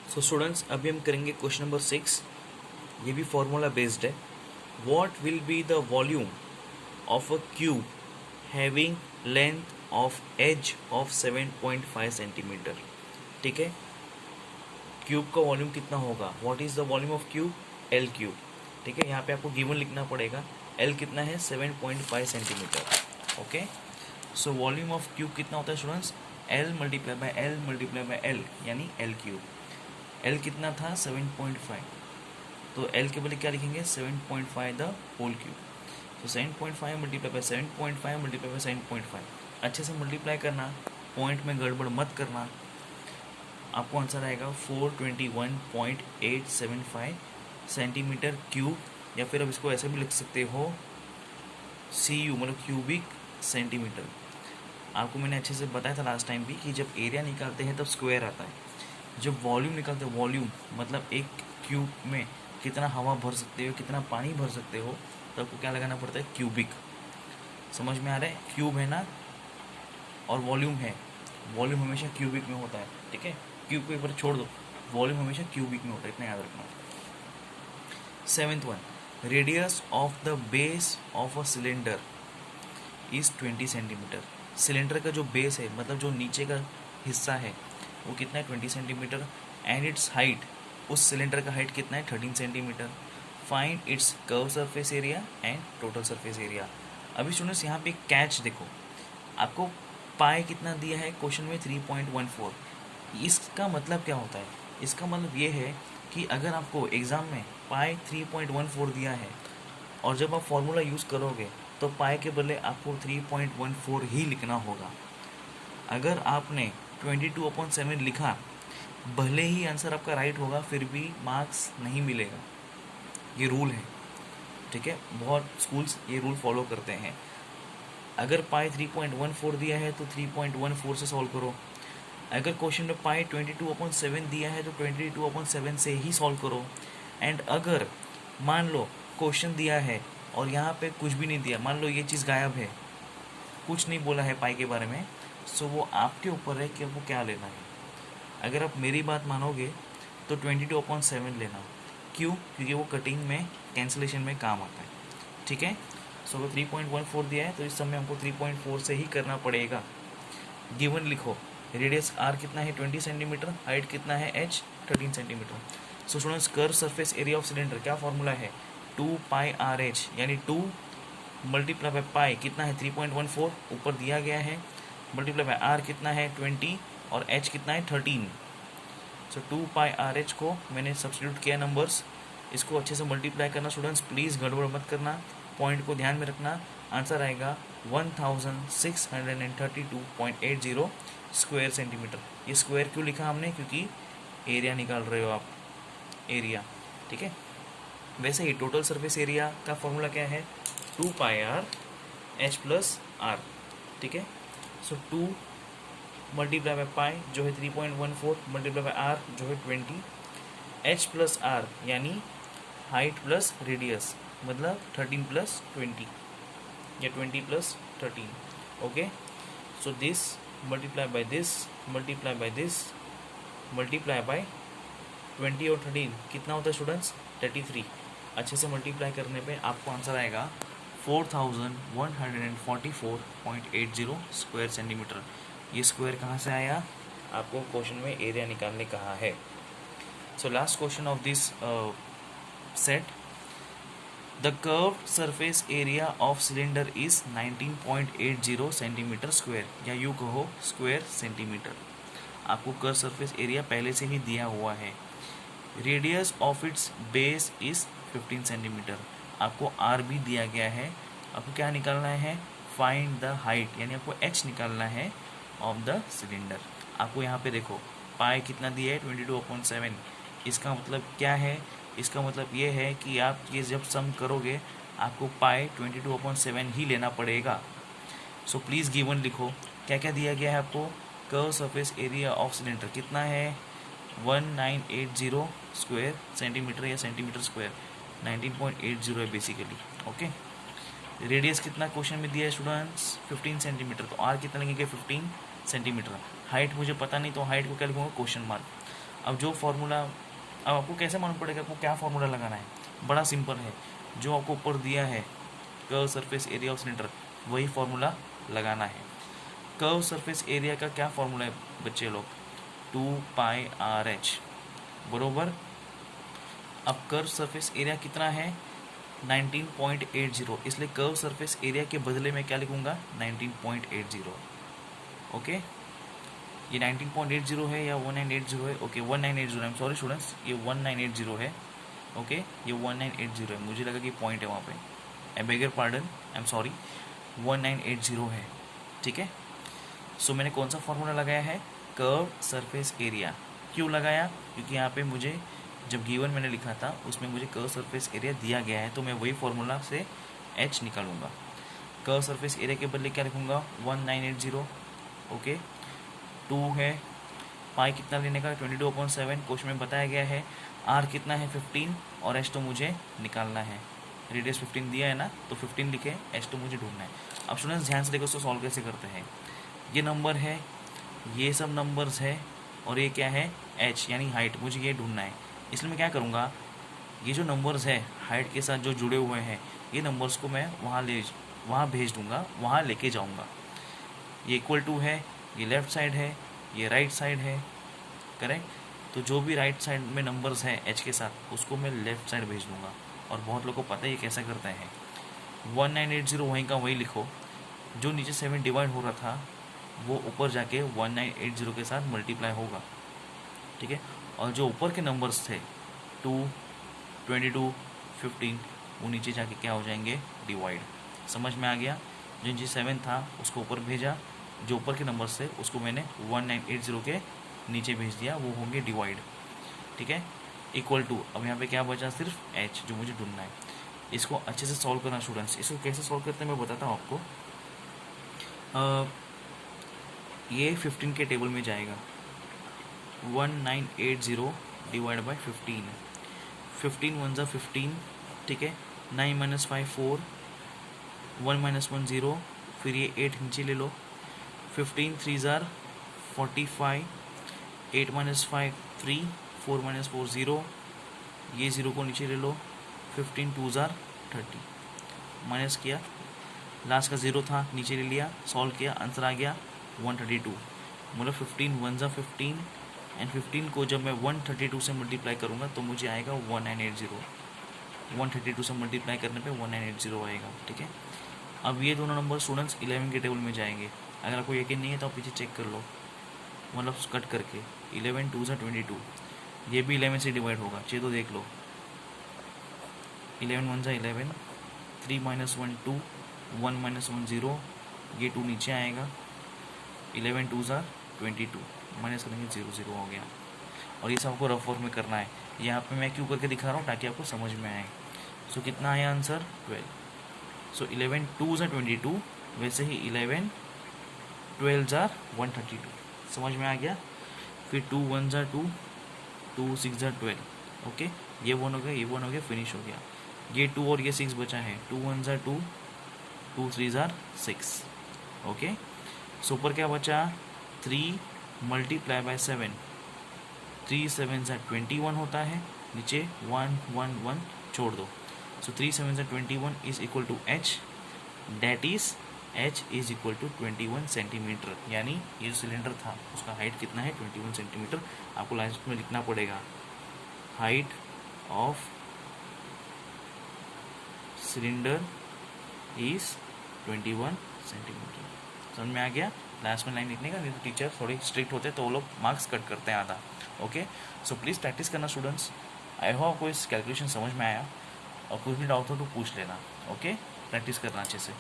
So students अभी हम करेंगे क्वेश्चन नंबर 6। ये भी फॉर्मूला बेस्ड है। What will be the volume of a cube having length of edge of 7.5 centimetre. ठीक है, क्यूब का वॉल्यूम कितना होगा? What is the volume of cube? L cube. ठीक है, यहाँ पे आपको गिवन लिखना पड़ेगा। एल कितना है? 7.5 centimetre. Okay, so volume of cube कितना होता है students? L multiply by L यानी एल क्यूब। एल कितना था? 7.5। तो एल के बदले क्या लिखेंगे? 7.5 द होल क्यूब। तो 7.5 मल्टीप्लाई बाय 7.5 मल्टीप्लाई बाय 7.5। अच्छे से मल्टीप्लाई करना, पॉइंट में गड़बड़ मत करना। आपको आंसर आएगा 421.875 सेंटीमीटर क्यूब, या फिर अब इसको ऐसे भी लिख सकते हो CU मतलब क्यूबिक सेंटीमीटर। आपको मैंने अच्छे से बताया था लास्ट टाइम भी कि जब एरिया निकालते हैं तब स्क्वायर आता है, जब वॉल्यूम निकालते हो वॉल्यूम मतलब एक क्यूब में कितना हवा भर सकते हो, कितना पानी भर सकते हो, तो आपको क्या लगाना पड़ता है? क्यूबिक। समझ में आ रहा है? क्यूब है ना और वॉल्यूम है, वॉल्यूम हमेशा क्यूबिक में होता है। ठीक है, क्यूब को एक बार छोड़ दो, वॉल्यूम हमेशा क्यूबिक में होता है, इतना याद रखना। 7th one, radius of the base of a cylinder is 20 centimetre. Cylinder का जो बेस है मतलब जो नीचे का हिस्सा है वो कितना है? 20 सेंटीमीटर। एंड इट्स हाइट, उस सिलेंडर का हाइट कितना है? 13 centimetre. Find its curve surface area and total surface area. अभी स्टूडेंट्स यहाँ पे कैच देखो, आपको पाई कितना दिया है क्वेश्चन में? 3.14। इसका मतलब क्या होता है? इसका मतलब ये है कि अगर आपको एग्ज़ाम में पाई 3.14 दिया है और जब आप फॉर्मूला यूज़ करोगे तो पाई के बदले आपको 3.14 ही लिखना होगा। अगर आपने 22/7 लिखा, भले ही आंसर आपका राइट होगा फिर भी मार्क्स नहीं मिलेगा। ये रूल है। ठीक है, बहुत स्कूल्स ये रूल फॉलो करते हैं। अगर पाई 3.14 दिया है तो 3.14 से सॉल्व करो। अगर क्वेश्चन में पाई 22/7 दिया है तो 22/7 से ही सॉल्व करो। एंड अगर मान लो क्वेश्चन दिया है और यहाँ पे कुछ भी नहीं दिया, मान लो ये चीज़ गायब है, कुछ नहीं बोला है पाई के बारे में, सो वो आपके ऊपर है कि आपको क्या लेना है। अगर आप मेरी बात मानोगे तो 22/7 लेना। क्यों? क्योंकि वो कटिंग में कैंसिलेशन में काम आता है। ठीक है, सो अगर 3.14 दिया है तो इस समय हमको 3.4 से ही करना पड़ेगा। गिवन लिखो, रेडियस आर कितना है? 20 सेंटीमीटर। हाइट कितना है? H 13 centimetre. So students, curve surface area of cylinder क्या फॉर्मूला है? 2πRH यानी 2 मल्टीप्लाई बाय पाई कितना है? 3.14 ऊपर दिया गया है, मल्टीप्लाई बाय आर कितना है? 20 और एच कितना है? 13। सो 2πRH को मैंने सब्स्टिट्यूट किया नंबर्स, इसको अच्छे से मल्टीप्लाई करना स्टूडेंट्स, प्लीज़ गड़बड़ मत करना, पॉइंट को ध्यान में रखना। आंसर आएगा 1632.80 स्क्वायर सेंटीमीटर। ये स्क्वायर क्यों लिखा हमने? क्योंकि एरिया निकाल रहे हो आप, एरिया। ठीक है, वैसे ही टोटल सरफेस एरिया का फॉर्मूला क्या है? 2πRH+R। ठीक है, सो 2 मल्टीप्लाई बाय पाई जो है 3.14 मल्टीप्लाई बाय आर जो है 20, H+R यानी हाइट प्लस रेडियस मतलब 13 + 20 या 20 + 13। Okay, so this multiply by this multiply by this multiply by 20 और 13 कितना होता है स्टूडेंट्स? 33। अच्छे से मल्टीप्लाई करने पे आपको आंसर आएगा 4144.80 स्क्वायर सेंटीमीटर। ये स्क्वायर कहाँ से आया? आपको क्वेश्चन में एरिया निकालने कहा है। So last question of this set, the curved surface area of cylinder is 19.80 centimetre square, या यूँ कहो स्क्वायर सेंटीमीटर। आपको कर्व सरफेस एरिया पहले से ही दिया हुआ है। Radius of its base is 15 centimetre. आपको आर भी दिया गया है। आपको क्या निकालना है? फाइंड द हाइट यानी आपको एच निकालना है ऑफ द सिलेंडर। आपको यहाँ पे देखो पाई कितना दिया है? 22/7। इसका मतलब क्या है? इसका मतलब ये है कि आप ये जब सम करोगे आपको पाई 22/7 ही लेना पड़ेगा। सो प्लीज़ गिवन लिखो, क्या क्या दिया गया है आपको? Curve surface area of cylinder कितना है? 1980 स्क्वायर सेंटीमीटर या सेंटीमीटर स्क्वायर, 19.80 है बेसिकली। ओके, रेडियस कितना क्वेश्चन में दिया है स्टूडेंट्स? 15 सेंटीमीटर। तो आर कितना लगेगा? 15 सेंटीमीटर। हाइट मुझे पता नहीं तो हाइट को क्या लिखूँगा? Question mark. अब जो फार्मूला, अब आपको कैसे मालूम पड़ेगा आपको क्या फार्मूला लगाना है? बड़ा सिंपल है, जो आपको ऊपर दिया है curve surface area of cylinder, वही फार्मूला लगाना है। कर्व सरफेस एरिया का क्या फार्मूला है बच्चे लोग? 2πRH बरोबर। अब कर्व सरफेस एरिया कितना है? 19.80, इसलिए कर्व सरफेस एरिया के बदले में क्या लिखूंगा? 19.80। ओके, ये 19.80 है या 1980 है? Okay 1980, I am sorry students, ये 1980 है। ओके, ये 1980 है, मुझे लगा कि पॉइंट है वहाँ पे, आई बेगर पार्डन, आई एम सॉरी, 1980 है। ठीक है, सो मैंने कौन सा फार्मूला लगाया है? Curve surface area. क्यों लगाया? क्योंकि यहाँ पे मुझे जब गिवन मैंने लिखा था उसमें मुझे कर्व सरफेस एरिया दिया गया है, तो मैं वही फार्मूला से H निकालूंगा। कर्व सरफेस एरिया के बदले क्या लिखूंगा? 1980। ओके, 2 है, पाई कितना लेने का? 22/7, क्वेश्चन में बताया गया है। R कितना है? 15, और H तो मुझे निकालना है, रेडियस 15 दिया है ना, तो 15 लिखे, H तो मुझे ढूंढना है। अब स्टूडेंट्स ध्यान से देखो, उसको सॉल्व कैसे करते हैं। ये नंबर है, ये सब नंबर्स है, और ये क्या है? H यानी हाइट, मुझे ये ढूंढना है। इसलिए मैं क्या करूँगा, ये जो नंबर्स है हाइट के साथ जो जुड़े हुए हैं, ये नंबर्स को मैं वहाँ भेज दूँगा, वहाँ लेके जाऊँगा। ये इक्वल टू है, ये लेफ़्ट साइड है, ये राइट साइड है, करेक्ट। तो जो भी राइट साइड में नंबर्स हैं H के साथ, उसको मैं लेफ़्ट साइड भेज दूँगा। और बहुत लोगों को पता है ये कैसा करते हैं। 1980 वहीं का वहीं लिखो, जो नीचे 7 डिवाइड हो रहा था वो ऊपर जाके 1980 के साथ मल्टीप्लाई होगा। ठीक है, और जो ऊपर के नंबर्स थे 2, 22, 15, वो नीचे जाके क्या हो जाएंगे? डिवाइड। समझ में आ गया? जो नीचे 7 था उसको ऊपर भेजा, जो ऊपर के नंबर्स थे उसको मैंने 1980 के नीचे भेज दिया, वो होंगे डिवाइड। ठीक है, इक्वल टू, अब यहाँ पे क्या बचा? सिर्फ H, जो मुझे ढूंढना है। इसको अच्छे से सॉल्व करना स्टूडेंट्स। इसको कैसे सॉल्व करते हैं मैं बताता हूँ आपको। ये 15 के टेबल में जाएगा, 1980 डिवाइड बाई 15, 15 1 ज़ा 15, ठीक है, 9 - 5 4, 1 - 1 0, फिर ये 8 नीचे ले लो, 15 3 ज़ार 45, 8 - 5 3, 4 - 4 0, ये 0 को नीचे ले लो, 15 2 ज़ार 30, माइनस किया, लास्ट का 0 था नीचे ले लिया, सॉल्व किया, आंसर आ गया 132। मतलब 15 1 ज़ा 15, एंड 15 को जब मैं 132 से मल्टीप्लाई करूँगा तो मुझे आएगा 1980। 132 से मल्टीप्लाई करने पे 1980 आएगा। ठीक है, अब ये दोनों नंबर स्टूडेंट्स 11 के टेबल में जाएंगे। अगर आपको यकीन नहीं है तो आप पीछे चेक कर लो, मतलब कट करके 11 2 ज़ा 22, ये भी 11 से डिवाइड होगा, चाहिए तो देख लो। 11 1 ज़ा 11, 3 - 1 2, 1 - 1 0, ये 2 नीचे आएगा, 11 2 ज़ा 22, माइनस करेंगे 0 0 हो गया। और ये सब आपको रफ वर्क में करना है। यहाँ पे मैं क्यों करके दिखा रहा हूँ ताकि आपको समझ में आए। सो कितना आया आंसर? 12। सो 11 2 ज़ा 22, वैसे ही 11 12 ज़ा 132। समझ में आ गया? फिर 2 1 ज़ा 2, 2 6 ज़ा 12। ओके, ये 1 हो गया, ये 1 हो गया, फिनिश हो गया। ये 2 और ये 6 बचा है, 2 1 ज़ा 2, 2 3 ज़ा 6। ओके, सो ऊपर क्या बचा? 3 मल्टीप्लाई बाय 7, 3 7 ज़ा 21 होता है, नीचे 1 1 1 छोड़ दो। सो 3 7 ज़ा 21 is equal to H, that is H is equal to 21 centimetre. यानी ये जो सिलेंडर था उसका हाइट कितना है? 21 सेंटीमीटर। आपको लास्ट में लिखना पड़ेगा, height of cylinder is 21 centimetre. समझ में आ गया? लास्ट में लाइन लिखने का, नहीं तो टीचर थोड़े स्ट्रिक्ट होते हैं तो वो लोग मार्क्स कट करते हैं आधा। ओके, सो प्लीज़ प्रैक्टिस करना स्टूडेंट्स। आई होप आपको इस कैलकुलेशन समझ में आया, और कुछ भी डाउट हो तो पूछ लेना। ओके, प्रैक्टिस करना अच्छे से।